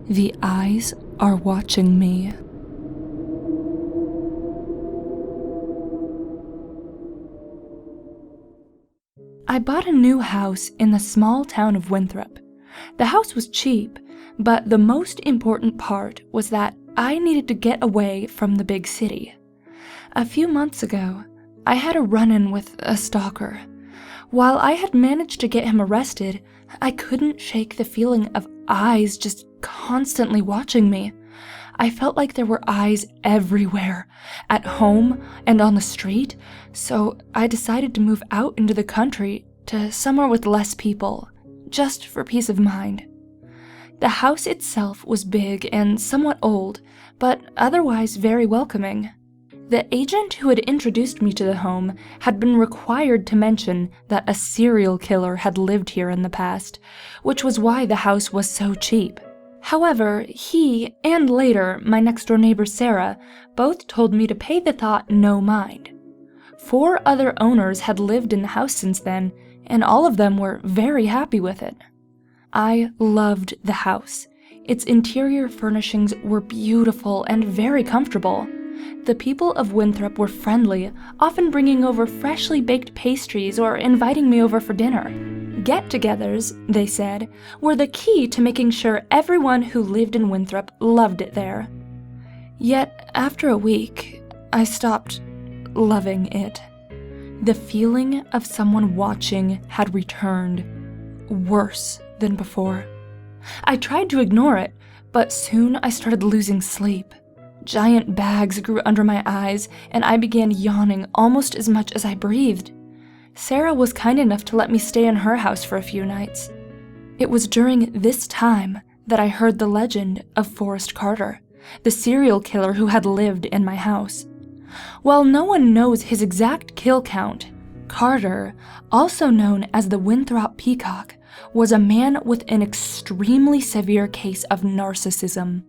The eyes are watching me. I bought a new house in the small town of Winthrop. The house was cheap, but the most important part was that I needed to get away from the big city. A few months ago, I had a run-in with a stalker. While I had managed to get him arrested, I couldn't shake the feeling of eyes just constantly watching me. I felt like there were eyes everywhere, at home and on the street, so I decided to move out into the country to somewhere with less people, just for peace of mind. The house itself was big and somewhat old, but otherwise very welcoming. The agent who had introduced me to the home had been required to mention that a serial killer had lived here in the past, which was why the house was so cheap. However, he, and later my next-door neighbor Sarah, both told me to pay the thought no mind. 4 other owners had lived in the house since then, and all of them were very happy with it. I loved the house. Its interior furnishings were beautiful and very comfortable. The people of Winthrop were friendly, often bringing over freshly baked pastries or inviting me over for dinner. Get-togethers, they said, were the key to making sure everyone who lived in Winthrop loved it there. Yet, after a week, I stopped loving it. The feeling of someone watching had returned, worse than before. I tried to ignore it, but soon I started losing sleep. Giant bags grew under my eyes, and I began yawning almost as much as I breathed. Sarah was kind enough to let me stay in her house for a few nights. It was during this time that I heard the legend of Forrest Carter, the serial killer who had lived in my house. While no one knows his exact kill count, Carter, also known as the Winthrop Peacock, was a man with an extremely severe case of narcissism.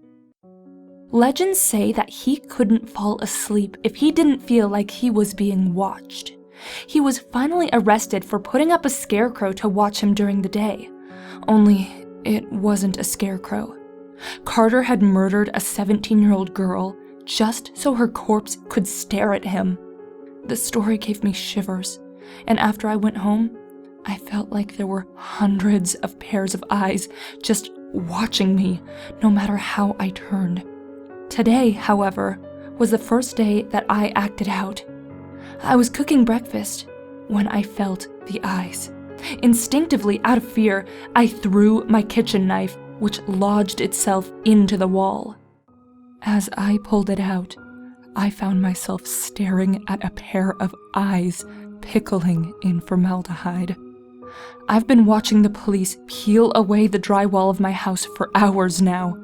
Legends say that he couldn't fall asleep if he didn't feel like he was being watched. He was finally arrested for putting up a scarecrow to watch him during the day. Only, it wasn't a scarecrow. Carter had murdered a 17-year-old girl just so her corpse could stare at him. The story gave me shivers, and after I went home, I felt like there were hundreds of pairs of eyes just watching me, no matter how I turned. Today, however, was the first day that I acted out. I was cooking breakfast when I felt the eyes. Instinctively, out of fear, I threw my kitchen knife, which lodged itself into the wall. As I pulled it out, I found myself staring at a pair of eyes pickling in formaldehyde. I've been watching the police peel away the drywall of my house for hours now.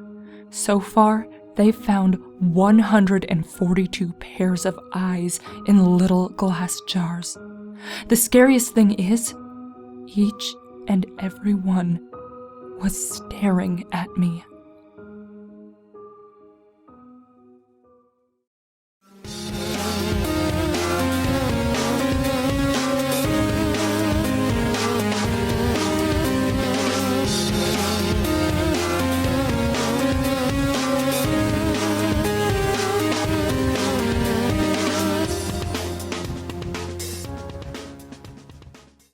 So far, they've found 142 pairs of eyes in little glass jars. The scariest thing is, each and every one was staring at me.